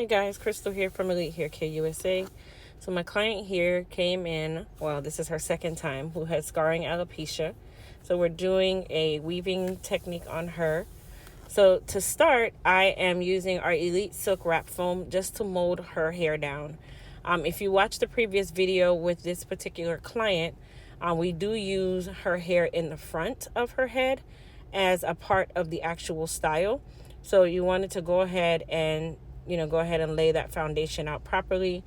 Hey guys, Crystal here from Elite Hair Care USA. So my client here came in, well, this is her second time, who has scarring alopecia. So we're doing a weaving technique on her. So to start, I am using our Elite Silk Wrap Foam just to mold her hair down. If you watched the previous video with this particular client, we do use her hair in the front of her head as a part of the actual style. So you wanted to go ahead and lay that foundation out properly.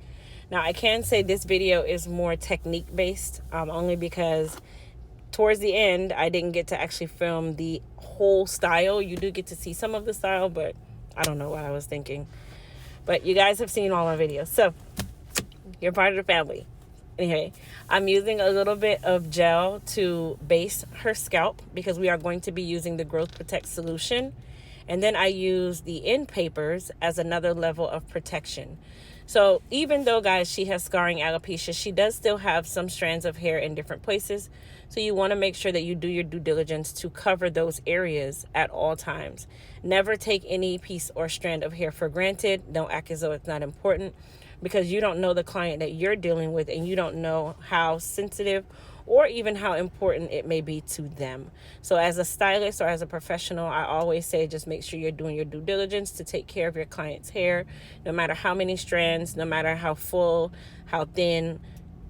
Now I can say this video is more technique based, only because towards the end I didn't get to actually film the whole style. You do get to see some of the style, but I don't know what I was thinking. But you guys have seen all our videos, so you're part of the family. Anyway, I'm using a little bit of gel to base her scalp because we are going to be using the Growth Protect solution. And then I use the end papers as another level of protection. So even though, guys, she has scarring alopecia, she does still have some strands of hair in different places. So you want to make sure that you do your due diligence to cover those areas at all times. Never take any piece or strand of hair for granted. Don't act as though it's not important, because you don't know the client that you're dealing with, and you don't know how sensitive or even how important it may be to them. So as a stylist or as a professional, I always say just make sure you're doing your due diligence to take care of your client's hair, no matter how many strands, no matter how full, how thin.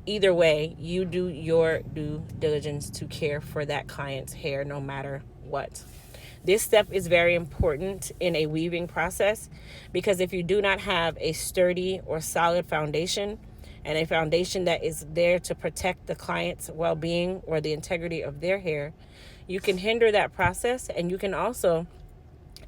Either way, you do your due diligence to care for that client's hair, no matter what. This step is very important in a weaving process, because if you do not have a sturdy or solid foundation, and a foundation that is there to protect the client's well-being or the integrity of their hair, you can hinder that process, and you can also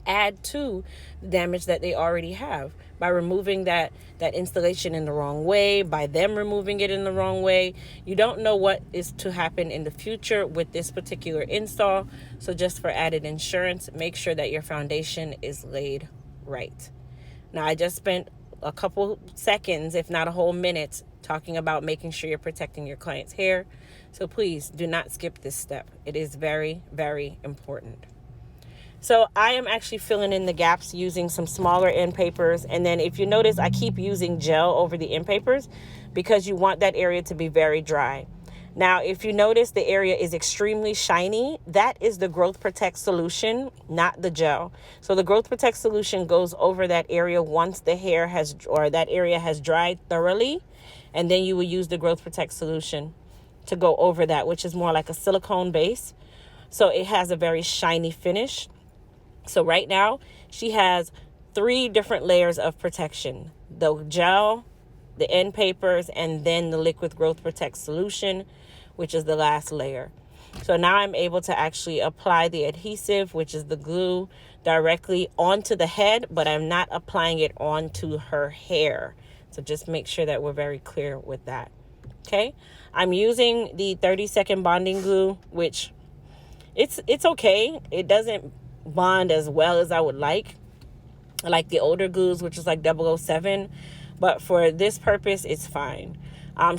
add to the damage that they already have by removing that installation in the wrong way, by them removing it in the wrong way. You don't know what is to happen in the future with this particular install, so just for added insurance, make sure that your foundation is laid right. Now, I just spent a couple seconds, if not a whole minute, talking about making sure you're protecting your client's hair. So please do not skip this step. It is very, very important. So I am actually filling in the gaps using some smaller end papers. And then if you notice, I keep using gel over the end papers because you want that area to be very dry. Now, if you notice the area is extremely shiny, that is the Growth Protect solution, not the gel. So the Growth Protect solution goes over that area once the hair has, or that area has dried thoroughly. And then you will use the Growth Protect solution to go over that, which is more like a silicone base. So it has a very shiny finish. So right now she has 3 different layers of protection: the gel, the end papers, and then the liquid Growth Protect solution, which is the last layer. So now I'm able to actually apply the adhesive, which is the glue, directly onto the head, but I'm not applying it onto her hair. So just make sure that we're very clear with that. Okay, I'm using the 30-second bonding glue, which it's okay. It doesn't bond as well as I would like the older glues, which is like 007. But for this purpose, it's fine.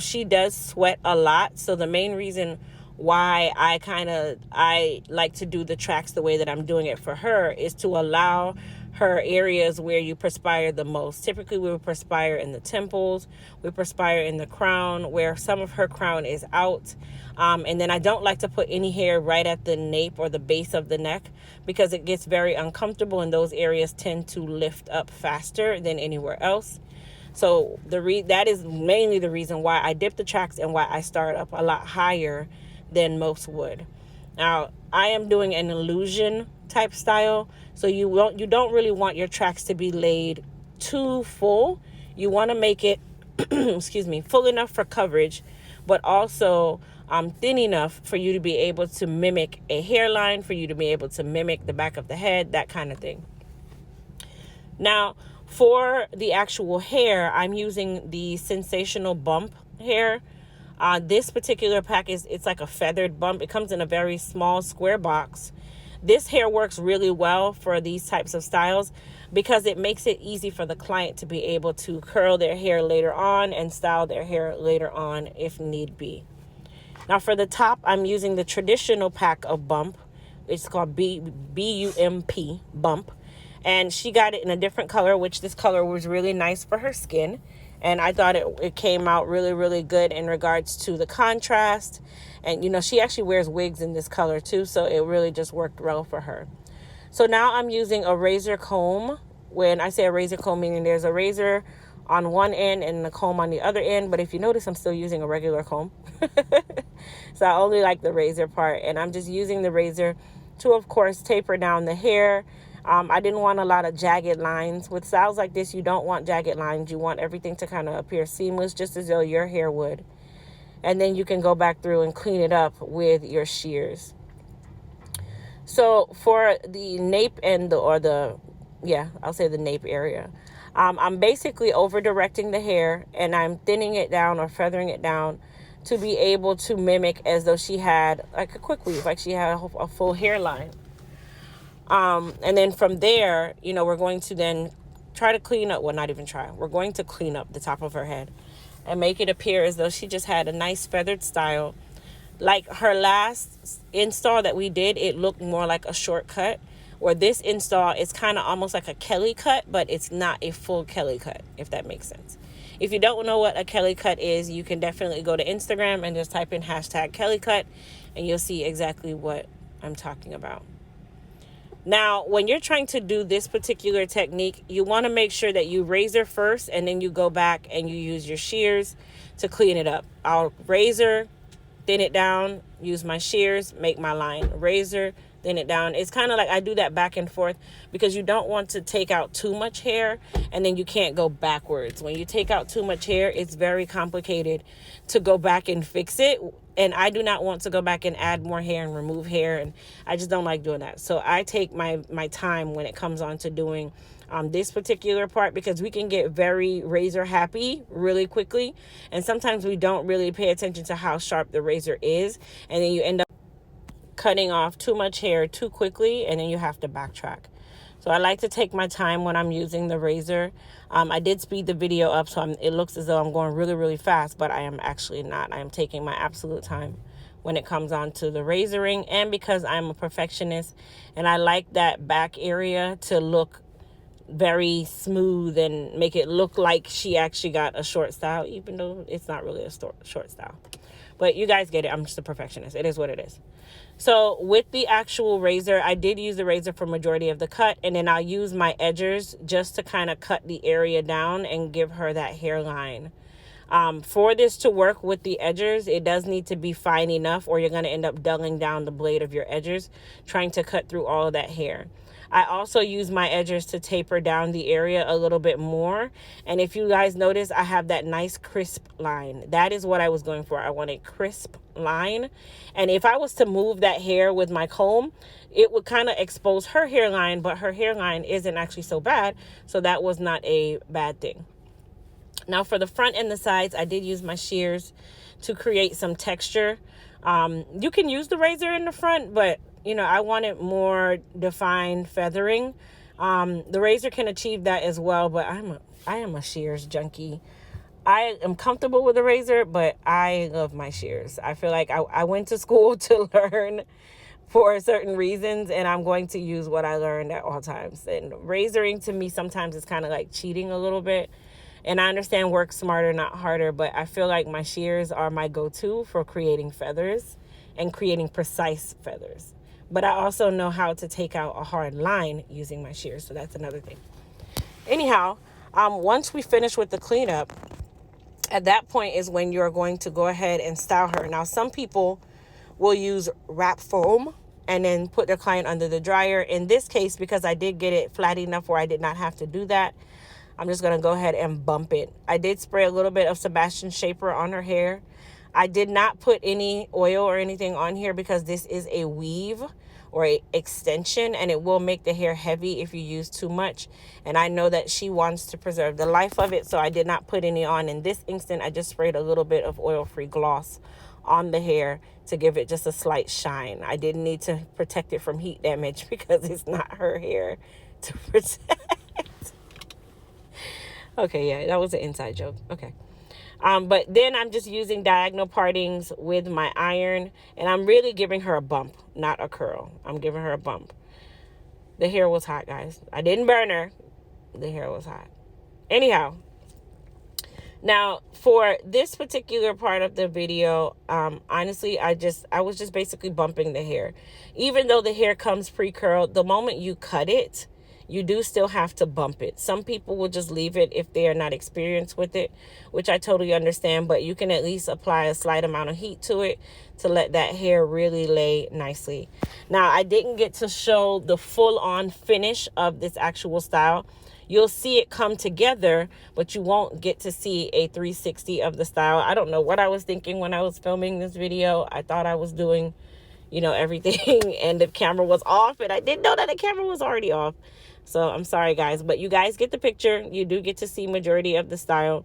She does sweat a lot. So the main reason why I like to do the tracks the way that I'm doing it for her is to allow her areas where you perspire the most. Typically, we would perspire in the temples, we perspire in the crown, where some of her crown is out. And then I don't like to put any hair right at the nape or the base of the neck, because it gets very uncomfortable and those areas tend to lift up faster than anywhere else. So that is mainly the reason why I dip the tracks and why I start up a lot higher than most would. Now, I am doing an illusion type style, so you don't really want your tracks to be laid too full. You want to make it full enough for coverage, but also thin enough for you to be able to mimic a hairline, for you to be able to mimic the back of the head, that kind of thing. Now, for the actual hair, I'm using the Sensational Bump hair. This particular pack it's like a feathered bump. It comes in a very small square box. This hair works really well for these types of styles because it makes it easy for the client to be able to curl their hair later on and style their hair later on if need be. Now for the top, I'm using the traditional pack of bump. It's called BUMP, bump. And she got it in a different color, which this color was really nice for her skin. And I thought it came out really, really good in regards to the contrast. And, you know, she actually wears wigs in this color too, so it really just worked well for her. So now I'm using a razor comb. When I say a razor comb, meaning there's a razor on one end and the comb on the other end. But if you notice, I'm still using a regular comb. So I only like the razor part. And I'm just using the razor to, of course, taper down the hair. I didn't want a lot of jagged lines. With styles like this, you don't want jagged lines. You want everything to kind of appear seamless, just as though your hair would. And then you can go back through and clean it up with your shears. So for the nape and I'll say the nape area. I'm basically over directing the hair, and I'm thinning it down or feathering it down to be able to mimic as though she had like a quick weave, like she had a full hairline. And then from there, you know, we're going to then try to clean up, well, not even try. We're going to clean up the top of her head and make it appear as though she just had a nice feathered style. Like her last install that we did, it looked more like a shortcut. Or this install is kind of almost like a Kelly cut, but it's not a full Kelly cut, if that makes sense. If you don't know what a Kelly cut is, you can definitely go to Instagram and just type in hashtag Kelly cut, and you'll see exactly what I'm talking about. Now, when you're trying to do this particular technique, you want to make sure that you razor first, and then you go back and you use your shears to clean it up. I'll razor, thin it down, use my shears, make my line. Razor, thin it down. It's kind of like I do that back and forth because you don't want to take out too much hair and then you can't go backwards. When you take out too much hair, it's very complicated to go back and fix it. And I do not want to go back and add more hair and remove hair. And I just don't like doing that. So I take my time when it comes on to doing this particular part, because we can get very razor happy really quickly. And sometimes we don't really pay attention to how sharp the razor is. And then you end up cutting off too much hair too quickly, and then you have to backtrack. So I like to take my time when I'm using the razor. I did speed the video up, so it looks as though I'm going really, really fast, but I am actually not. I am taking my absolute time when it comes on to the razoring, and because I'm a perfectionist and I like that back area to look very smooth and make it look like she actually got a short style, even though it's not really a short style. But you guys get it. I'm just a perfectionist. It is what it is. So with the actual razor, I did use the razor for majority of the cut, and then I'll use my edgers just to kind of cut the area down and give her that hairline. For this to work with the edgers, it does need to be fine enough, or you're going to end up dulling down the blade of your edgers trying to cut through all of that hair. I also use my edgers to taper down the area a little bit more. And if you guys notice, I have that nice crisp line. That is what I was going for. I want a crisp line. And if I was to move that hair with my comb, it would kind of expose her hairline, but her hairline isn't actually so bad. So that was not a bad thing. Now for the front and the sides, I did use my shears to create some texture. You can use the razor in the front, but you know, I wanted more defined feathering. The razor can achieve that as well, but I am a shears junkie. I am comfortable with the razor, but I love my shears. I feel like I went to school to learn for certain reasons, and I'm going to use what I learned at all times. And razoring to me sometimes is kind of like cheating a little bit. And I understand work smarter, not harder, but I feel like my shears are my go-to for creating feathers and creating precise feathers. But I also know how to take out a hard line using my shears, so that's another thing. Anyhow, once we finish with the cleanup, at that point is when you're going to go ahead and style her. Now, some people will use wrap foam and then put their client under the dryer. In this case, because I did get it flat enough where I did not have to do that, I'm just going to go ahead and bump it. I did spray a little bit of Sebastian Shaper on her hair. I did not put any oil or anything on here because this is a weave or a extension, and it will make the hair heavy if you use too much. And I know that she wants to preserve the life of it, so I did not put any on. In this instant, I just sprayed a little bit of oil-free gloss on the hair to give it just a slight shine. I didn't need to protect it from heat damage because it's not her hair to protect. Okay, yeah, that was an inside joke. Okay. But then I'm just using diagonal partings with my iron, and I'm really giving her a bump, not a curl. I'm giving her a bump. The hair was hot, guys. I didn't burn her. The hair was hot. Anyhow, now for this particular part of the video, honestly, I was just basically bumping the hair. Even though the hair comes pre-curled, the moment you cut it, you do still have to bump it. Some people will just leave it if they are not experienced with it, which I totally understand, but you can at least apply a slight amount of heat to it to let that hair really lay nicely. Now, I didn't get to show the full-on finish of this actual style. You'll see it come together, but you won't get to see a 360 of the style. I don't know what I was thinking when I was filming this video. I thought I was doing, everything, and the camera was off, and I didn't know that the camera was already off. So I'm sorry, guys, but you guys get the picture. You do get to see majority of the style.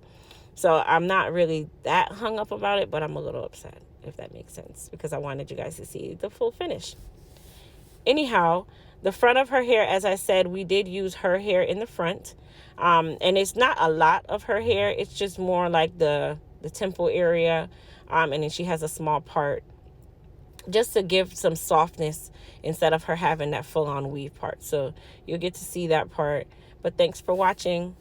So I'm not really that hung up about it, but I'm a little upset, if that makes sense, because I wanted you guys to see the full finish. Anyhow, the front of her hair, as I said, we did use her hair in the front. And it's not a lot of her hair. It's just more like the temple area. And then she has a small part just to give some softness instead of her having that full-on weave part. So you'll get to see that part. But thanks for watching.